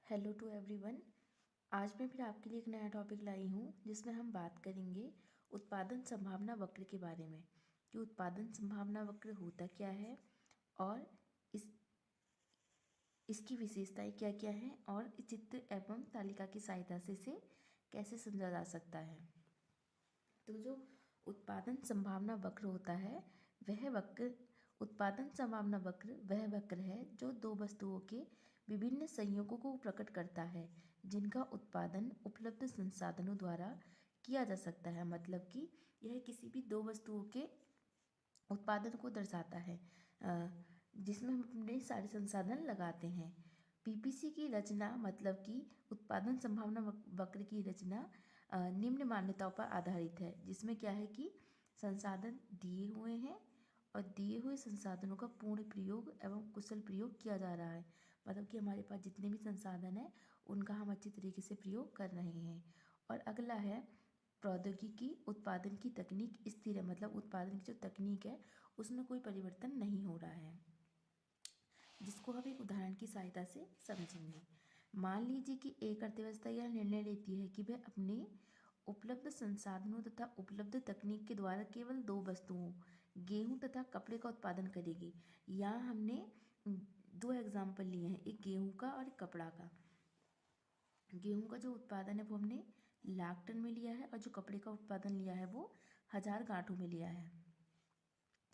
Hello to everyone. आज मैं फिर आपके लिए एक नया टॉपिक लाई हूँ जिसमें हम बात करेंगे उत्पादन संभावना वक्र के बारे में कि उत्पादन संभावना वक्र होता क्या है और इसकी विशेषताएं क्या क्या हैं और इस चित्र एवं तालिका की सहायता से इसे कैसे समझा जा सकता है। तो जो उत्पादन संभावना वक्र होता है वह वक्र उत्पादन संभावना वक्र वह वक्र है जो दो वस्तुओं के विभिन्न संयोगों को प्रकट करता है जिनका उत्पादन उपलब्ध संसाधनों द्वारा किया जा सकता है। मतलब कि यह किसी भी दो वस्तुओं के उत्पादन को दर्शाता है जिसमें हम अपने सारे संसाधन लगाते हैं। पीपीसी की रचना मतलब कि उत्पादन संभावना वक्र की रचना निम्न मान्यताओं पर आधारित है जिसमें क्या है कि संसाधन दिए हुए हैं और दिए हुए संसाधनों का पूर्ण प्रयोग एवं कुशल प्रयोग किया जा रहा है। मतलब कि हमारे पास जितने भी संसाधन हैं उनका हम अच्छी तरीके से प्रयोग कर रहे हैं। और अगला है प्रौद्योगिकी उत्पादन की तकनीक स्थिर है, मतलब उत्पादन की जो तकनीक है उसमें कोई परिवर्तन नहीं हो रहा है, जिसको हम एक उदाहरण की सहायता से समझेंगे। मान लीजिए कि एक अर्थव्यवस्था यह निर्णय लेती है कि वह अपने उपलब्ध संसाधनों तथा उपलब्ध तकनीक के द्वारा केवल दो वस्तुओं गेहूं तथा कपड़े का उत्पादन करेगी। यहाँ हमने दो एग्जाम्पल लिए हैं, एक गेहूं का और एक कपड़ा का। गेहूं का जो उत्पादन है वो हमने लाख टन में लिया है और जो कपड़े का उत्पादन लिया है वो 1000 गांठों में लिया है।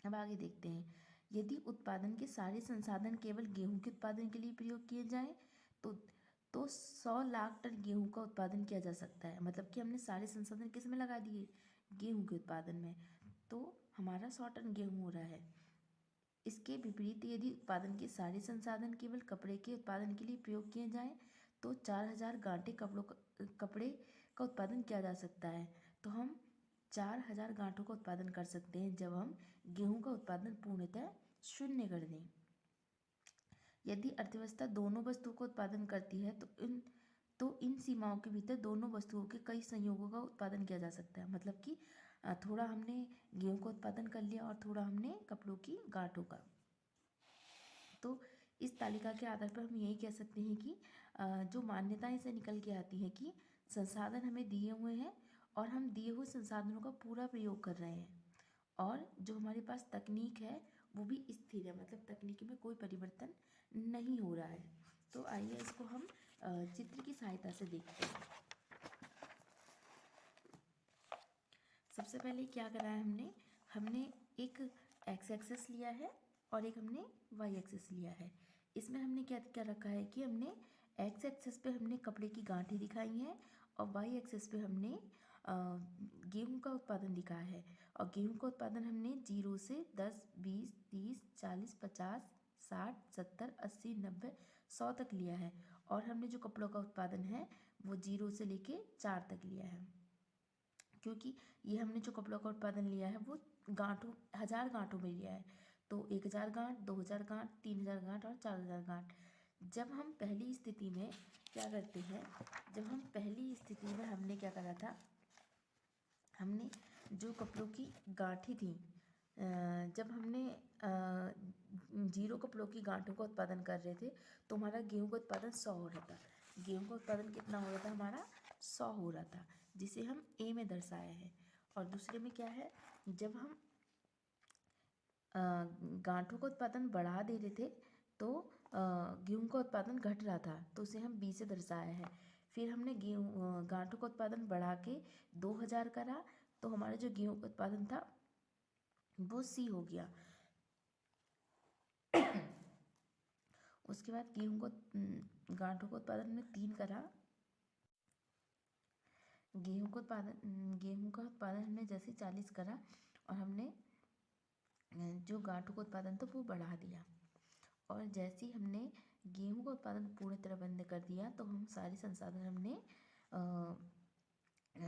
अब आगे देखते हैं, यदि उत्पादन के सारे संसाधन केवल गेहूं के उत्पादन के लिए प्रयोग किए जाएं तो 100 लाख टन गेहूं का उत्पादन किया जा सकता है। मतलब कि हमने सारे संसाधन किस में लगा दिए, गेहूं के उत्पादन में, तो हमारा 100 टन गेहूं हो रहा है। इसके विपरीत यदि उत्पादन के सारे संसाधन केवल कपड़े के उत्पादन के लिए प्रयोग किए जाएं तो 4000 गांठे कपड़े का उत्पादन किया जा सकता है। तो हम 4000 गांठों का उत्पादन कर सकते हैं जब हम गेहूं का उत्पादन पूर्णतः शून्य कर दें। यदि अर्थव्यवस्था दोनों वस्तुओं का उत्पादन करती है तो इन सीमाओं के भीतर दोनों वस्तुओं के कई संयोगों का उत्पादन किया जा सकता है। मतलब कि थोड़ा हमने गेहूं का उत्पादन कर लिया और थोड़ा हमने कपड़ों की गांठों का। तो इस तालिका के आधार पर हम यही कह सकते हैं कि जो मान्यताएं से निकल के आती हैं कि संसाधन हमें दिए हुए हैं और हम दिए हुए संसाधनों का पूरा प्रयोग कर रहे हैं और जो हमारे पास तकनीक है वो भी स्थिर है, मतलब तकनीक में कोई परिवर्तन नहीं हो रहा है। तो आइए इसको हम चित्र की सहायता से देखते हैं। सबसे पहले क्या करा है हमने एक एक्स एक्सेस लिया है और एक हमने वाई एक्सेस लिया है। इसमें हमने क्या क्या रखा है कि हमने एक्स एक्सेस पे हमने कपड़े की गांठें दिखाई हैं और वाई एक्सेस पे हमने गेहूं का उत्पादन दिखाया है। और गेहूं का उत्पादन हमने 0 से 10, 20, 30, 40, 50, 60, 70, 80, 90, 100 तक लिया है। और हमने जो कपड़ों का उत्पादन है वो 0 से लेके 4 तक लिया है, क्योंकि ये हमने जो कपड़ों का उत्पादन लिया है वो 1000 गांठों में लिया है। तो 1000 गांठ, 2000 गांठ, 3000 गांठ और 4000 गांठ। जब हम पहली स्थिति में क्या करते हैं, जब हम पहली स्थिति में हमने क्या करा था, हमने जो कपड़ों की गांठें थी, जब हमने 0 कपड़ों की गांठों का उत्पादन कर रहे थे तो हमारा गेहूं का उत्पादन 100 हो रहा था। गेहूं का उत्पादन कितना हो रहा था, हमारा 100 हो रहा था, जिसे हम ए में दर्शाए हैं। और दूसरे में क्या है, जब हम गांठों का उत्पादन बढ़ा दे रहे थे तो गेहूं का उत्पादन घट रहा था, तो उसे हम बी से दर्शाया है। फिर हमने गांठों का उत्पादन बढ़ा के 2000 करा तो हमारा जो गेहूं का उत्पादन था वो सी हो गया। उसके बाद गांठों का उत्पादन में 3 करा। गेहूं का उत्पादन हमने जैसे 40 करा और हमने जो गांठों का उत्पादन था वो बढ़ा दिया। और जैसे ही हमने गेहूं का उत्पादन पूरी तरह बंद कर दिया तो हम सारे संसाधन हमने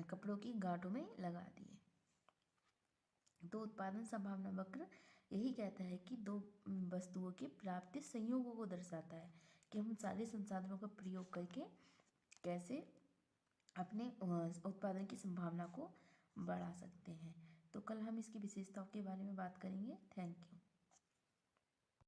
कपड़ों की गांठों में लगा दिए। तो उत्पादन संभावना वक्र यही कहता है कि दो वस्तुओं के प्राप्ति संयोगों को दर्शाता है कि हम सारे संसाधनों का प्रयोग करके कैसे अपने उत्पादन की संभावना को बढ़ा सकते हैं। तो कल हम इसकी विशेषताओं के बारे में बात करेंगे। Thank you.